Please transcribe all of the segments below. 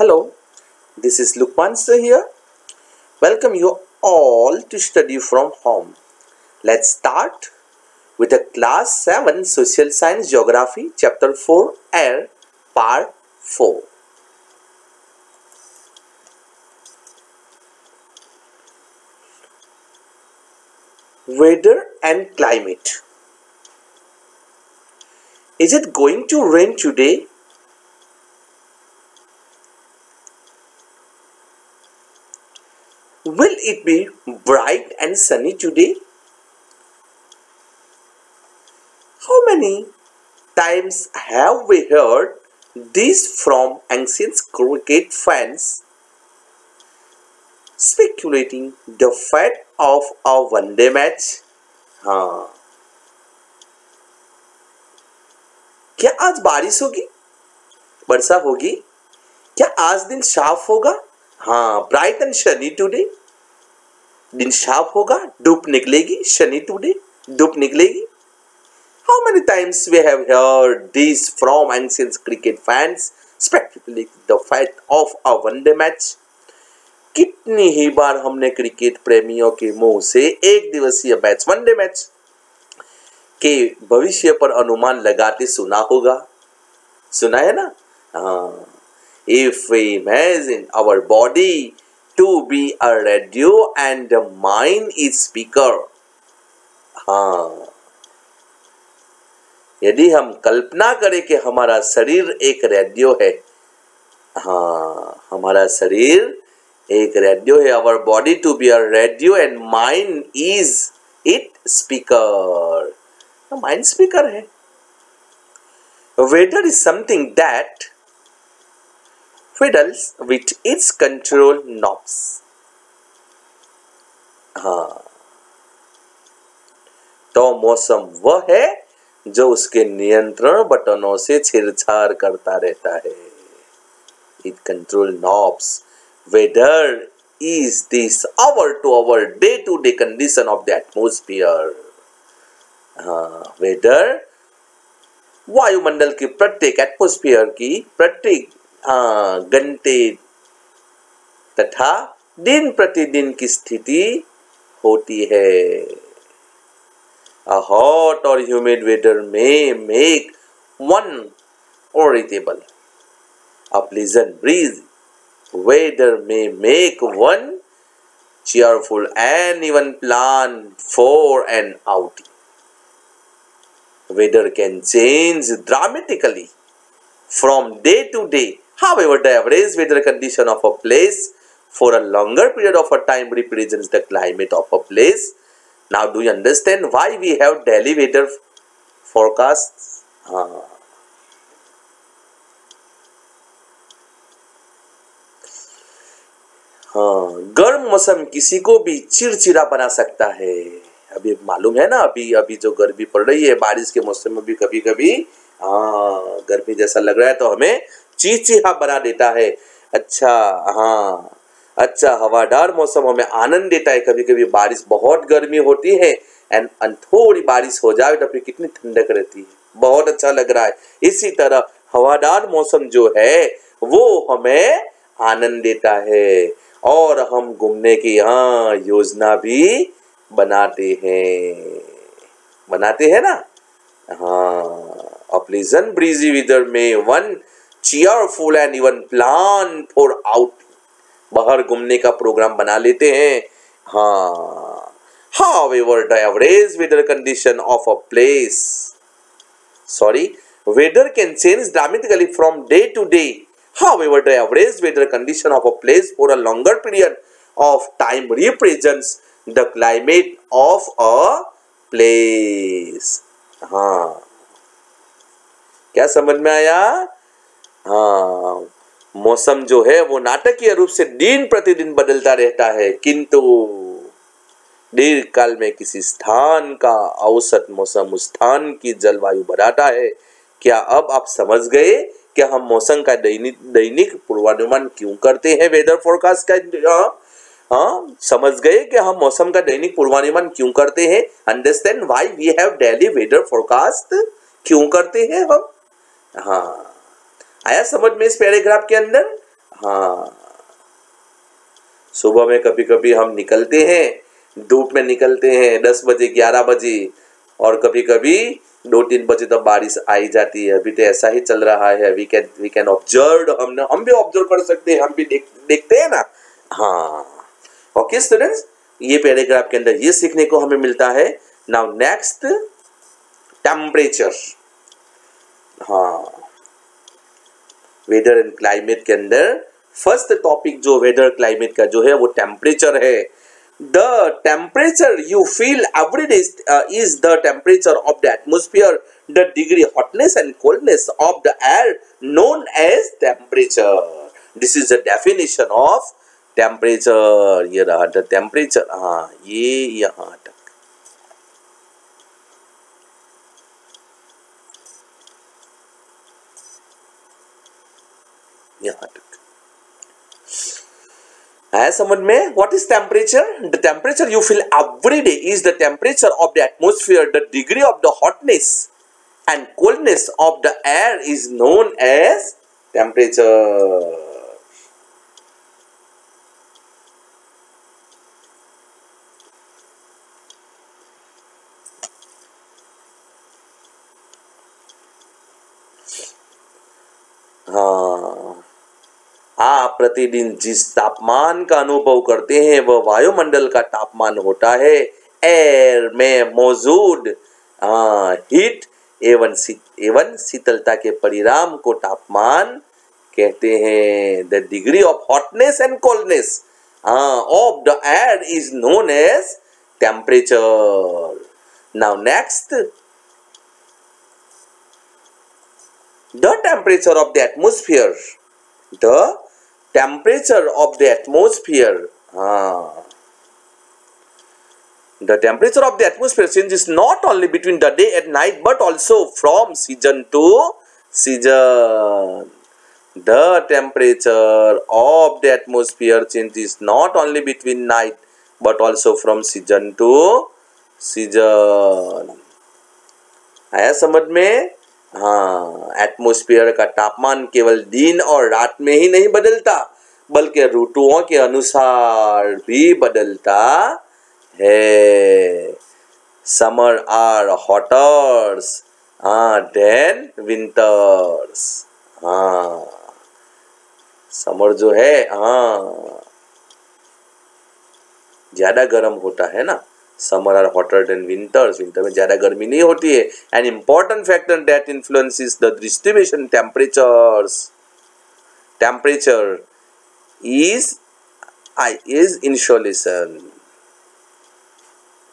Hello, this is Lukman sir here. Welcome you all to study from home. Let's start with the class 7 Social Science Geography Chapter 4 Air Part 4. Weather and climate. Is it going to rain today? Will it be bright and sunny today? How many times have we heard this from ancient cricket fans speculating the fate of a one-day match? हाँ, क्या आज बारिश होगी, वर्षा होगी? क्या आज दिन साफ होगा? हाँ, ब्राइट एंड सनी टुडे. दिन साफ होगा, धूप निकलेगी. सनी टुडे, धूप निकलेगी. How many times we have heard this from ancient cricket fans speculating the fate of a one-day match? कितनी ही बार हमने क्रिकेट प्रेमियों के मुंह से एक दिवसीय मैच, वनडे मैच के भविष्य पर अनुमान लगाते सुना होगा. सुना है ना? हाँ. If we imagine our body to be a radio and the mind is speaker. हाँ. यदि हम कल्पना करें कि हमारा शरीर एक रेडियो है. हाँ, हमारा शरीर एक रेडियो है. Our body to be a radio and mind is it speaker. Mind speaker है. Weather is something that fiddles with its control knobs. हाँ, तो मौसम वह है जो उसके नियंत्रण बटनों से छेड़छाड़ करता रहता है. It control knobs. Weather is this hour-to-hour, day-to-day condition of the atmosphere. हाँ, weather वायुमंडल की प्रत्येक एटमॉस्फेयर की प्रत्येक घंटे तथा दिन प्रतिदिन की स्थिति होती है. A hot or humid weather may make one irritable. A pleasant breeze weather may make one cheerful and even plan for an outing. Weather can change dramatically from day to day. However, the average weather condition of a place for a longer period of a time represents the climate of a place. Now, do you understand why we have daily weather forecasts? हाँ, गर्म मौसम किसी को भी चिड़चिड़ा बना सकता है. अभी मालूम है ना, अभी जो गर्मी पड़ रही है, बारिश के मौसम में भी कभी कभी गर्मी जैसा लग रहा है तो हमें चिड़चिड़ा बना देता है. अच्छा, हवादार मौसम हमें आनंद देता है. कभी कभी बारिश बहुत गर्मी होती है एंड थोड़ी बारिश हो जाए तो फिर कितनी ठंडक रहती है, बहुत अच्छा लग रहा है. इसी तरह हवादार मौसम जो है वो हमें आनंद देता है और हम घूमने की योजना भी बनाते हैं ना. हाँ, a pleasant breezy weather may one cheerful and even plan for outing. बाहर घूमने का प्रोग्राम बना लेते हैं. हाँ, however, the average weather condition of a place, weather can change dramatically from day to day. However, the average weather condition of a place for a longer period of time represents the climate of a place. हाँ, क्या समझ में आया? हाँ, मौसम जो है वो नाटकीय रूप से दिन प्रतिदिन बदलता रहता है, किंतु दीर्घ काल में किसी स्थान का औसत मौसम उस स्थान की जलवायु बढ़ाता है. क्या अब आप समझ गए कि हम मौसम का दैनिक पूर्वानुमान क्यों करते हैं? वेदर फोरकास्ट का समझ गए कि हम मौसम का दैनिक पूर्वानुमान क्यों करते हैं? Understand why we have daily weather forecast? क्यों करते हैं हम? हाँ, आया समझ में इस पैराग्राफ के अंदर? हाँ, सुबह में कभी कभी हम निकलते हैं, धूप में निकलते हैं 10 बजे 11 बजे, और कभी कभी 2-3 बजे तक बारिश आई जाती है। अभी तो ऐसा ही चल रहा है। वी कैन ऑब्जर्व, हम भी ऑब्जर्व कर सकते हैं, हम भी देखते हैं ना। हाँ, ओके स्टूडेंट्स, ये पैराग्राफ के अंदर ये सीखने को हमें मिलता है। Now next, temperature. हाँ, वेदर एंड क्लाइमेट के अंदर फर्स्ट टॉपिक जो वेदर क्लाइमेट का जो है वो टेम्परेचर है। The temperature you feel every day is the temperature of the atmosphere, the degree hotness and coldness of the air known as temperature. This is the definition of temperature. ये रहा the temperature. हाँ, ये यहां तक। यहां तक है समझ में? What is temperature? The temperature you feel every day is the temperature of the atmosphere, the degree of the hotness and coldness of the air is known as temperature. हाँ, आप प्रतिदिन जिस तापमान का अनुभव करते हैं वह वायुमंडल का तापमान होता है। एयर में मौजूद हीट एवं शीतलता के परिणाम को तापमान कहते हैं। The degree of hotness and coldness of the air is known as temperature. Now next, the temperature of the atmosphere. The temperature of the atmosphere. The temperature of the atmosphere changes not only between the day and night but also from season to season. The temperature of the atmosphere changes not only between night but also from season to season. आया समझ में? हाँ, atmosphere का तापमान केवल दिन और रात में ही नहीं बदलता बल्कि ऋतुओं के अनुसार भी बदलता है। Summer are hotters than winters. हाँ, समर जो है ज्यादा गर्म होता है ना। Summer are hotter than winters. Winter में ज्यादा गर्मी नहीं होती है। An important factor that influences the distribution temperature is insolation.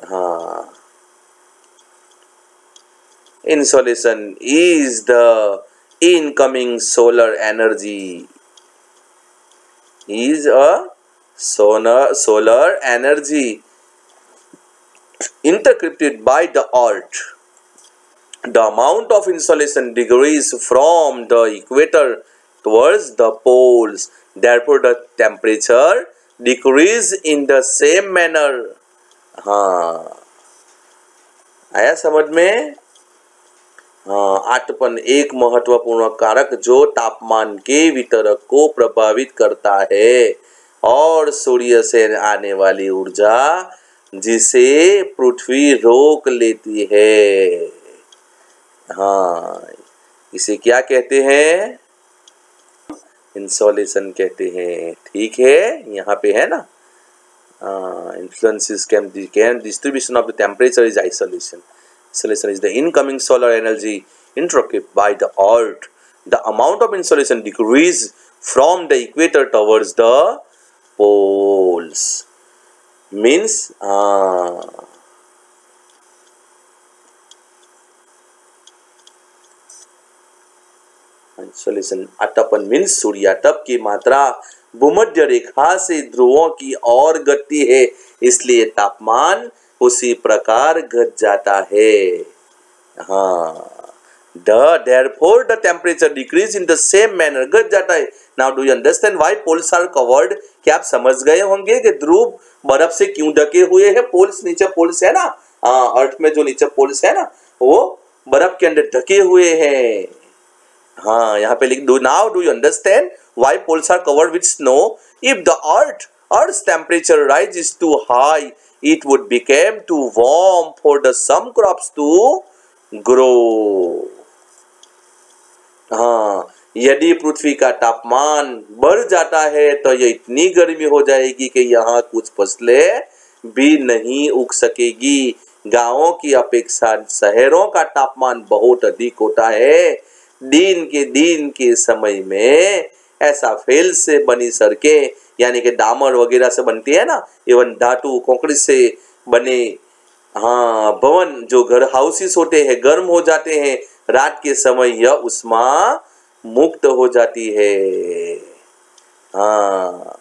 हाँ, insolation is the incoming solar energy, is a solar energy intercepted by the earth. The amount of insolation decreases from the equator towards the poles. Therefore the temperature decreases in the same manner. हाँ, आया समझ में? आटपन एक महत्वपूर्ण कारक जो तापमान के वितरक को प्रभावित करता है और सूर्य से आने वाली ऊर्जा जिसे पृथ्वी रोक लेती है। हाँ, इसे क्या कहते हैं? इंसोलेशन कहते हैं। ठीक है, यहाँ पे है ना। Influences can distribution of the temperature is isolation. Insolation is the incoming solar energy interrupted by the earth. The amount of insolation decreases from the equator towards the poles. Means insolation आटपन means सूर्यातप की मात्रा भूमध्य रेखा से ध्रुवों की ओर घटती है, इसलिए तापमान उसी प्रकार घट जाता है। हाँ, therefore the temperature decrease in the same manner, घट जाता है। Now do you understand why poles are covered? क्या आप समझ गए होंगे कि ध्रुव बर्फ से क्यों ढके हुए हैं? पोल्स, नीचे पोल्स है ना, अर्थ में जो नीचे पोल्स है ना, वो बर्फ के अंदर ढके हुए हैं। हाँ यहाँ पे लिख दो, now do you understand why poles are covered with snow? If the earth's temperature rises too high, it would become too warm for the some crops to grow. हाँ, यदि पृथ्वी का तापमान बढ़ जाता है तो ये इतनी गर्मी हो जाएगी कि यहाँ कुछ फसलें भी नहीं उग सकेगी। गांवों की अपेक्षा शहरों का तापमान बहुत अधिक होता है। दिन के समय में ऐसा फेल से बनी सड़कें, यानी कि डामर वगैरह से बनती है ना, एवं धातु कंक्रीट से बने हाँ भवन जो घर हाउसेस होते हैं गर्म हो जाते हैं। रात के समय यह उष्मा मुक्त हो जाती है। हाँ,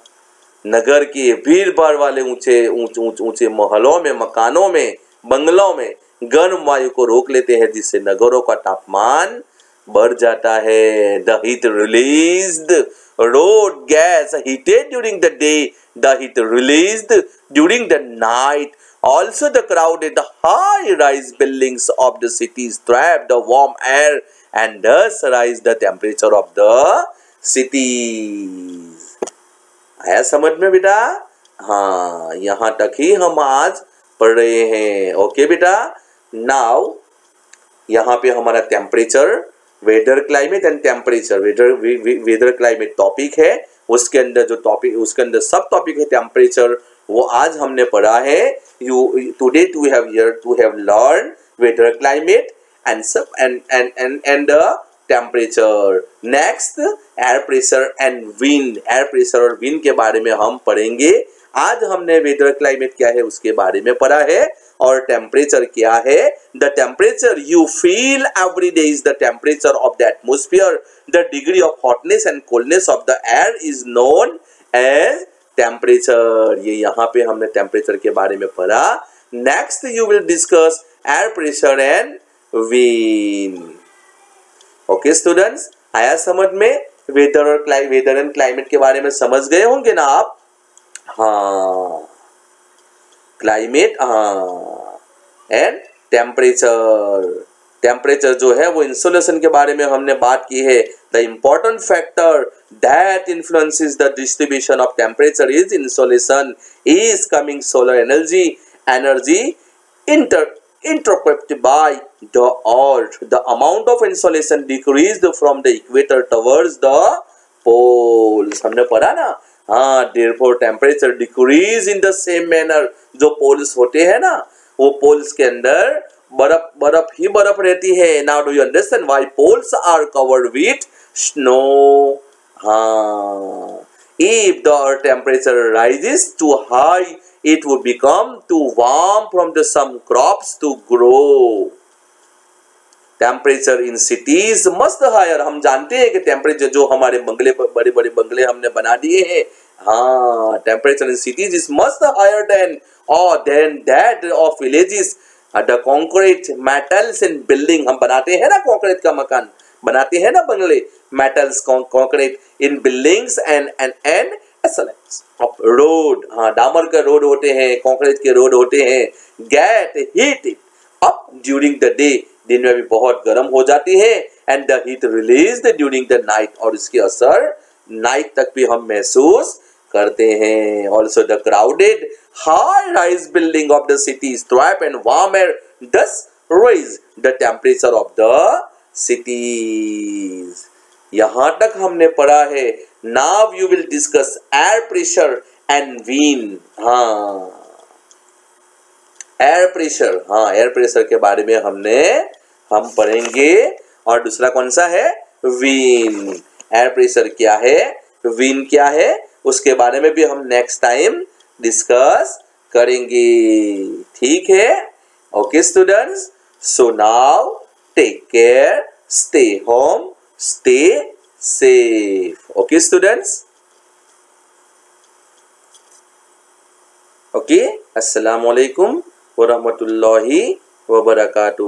नगर के भीड़ भाड़ वाले ऊंचे महलों में, मकानों में, बंगलों में गर्म वायु को रोक लेते हैं, जिससे नगरों का तापमान बढ़ जाता है। The heat released road gas heated during the day, the heat released during the night. Also the crowded high-rise buildings of the cities trap the warm air and thus rise the temperature of the cities. आया समझ में बेटा? हाँ, यहाँ तक ही हम आज पढ़ रहे हैं। ओके बेटा, नाउ यहाँ पे हमारा temperature, weather climate and temperature, weather climate topic है। उसके अंदर जो टॉपिक, उसके अंदर सब टॉपिक है टेम्परेचर, वो आज हमने पढ़ा है। Today we have learn weather climate and सब and temperature. Next air pressure and wind, air pressure और विंड के बारे में हम पढ़ेंगे। आज हमने वेदर क्लाइमेट क्या है उसके बारे में पढ़ा है, और टेम्परेचर क्या है। The temperature you feel every day is the temperature of the atmosphere. The degree of hotness and coldness of the air is known as temperature. ये यहाँ पे हमने टेम्परेचर के बारे में पढ़ा। Next you will discuss air pressure and wind. Okay students, आया समझ में? वेदर एंड क्लाइमेट के बारे में समझ गए होंगे ना आप? हाँ, क्लाइमेट हाँ, एंड टेम्परेचर। टेम्परेचर जो है वो इंसोलेशन के बारे में हमने बात की है। The important factor that influences the distribution of temperature is insolation. Is coming solar energy interrupted by the earth. The amount of insolation decreased from the equator towards the poles. हमने पढ़ा ना? हाँ, therefore temperature decrease in the same manner. जो poles होते हैं ना, वो poles के अंदर बर्फ ही बर्फ रहती है। Now do you understand why poles are covered with snow? हाँ, if the earth temperature rises too high, it would become too warm from the some crops to grow. Temperature in cities must higher. हम जानते हैं कि temperature जो हमारे बंगले पर, बड़े बड़े बंगले हमने बना दिए हैं, हाँ, temperature in cities is must higher than that of villages. The concrete metals in building, हम बनाते हैं ना कंक्रीट का मकान, बनाते हैं ना बंगले, metals concrete in buildings end of road, हाँ, डामर के रोड होते हैं, कंक्रीट के रोड होते हैं। Get heat up during the day, दिन में भी बहुत गर्म हो जाती है। And the heat released during the night, और इसके असर नाइट तक भी हम महसूस करते हैं। Also the crowded high rise building of the cities trap and warm air thus raise the temperature of the cities। यहां तक हमने पढ़ा है। Now you will discuss air pressure and wind. हाँ, एयर प्रेशर, हाँ, एयर प्रेशर के बारे में हम पढ़ेंगे। और दूसरा कौन सा है? विंड। एयर प्रेशर क्या है, विंड क्या है, उसके बारे में भी हम नेक्स्ट टाइम डिस्कस करेंगे। ठीक है? Okay students, so now take care, stay home, stay safe. Okay students? Okay, assalamualaikum warahmatullahi wabarakatuh.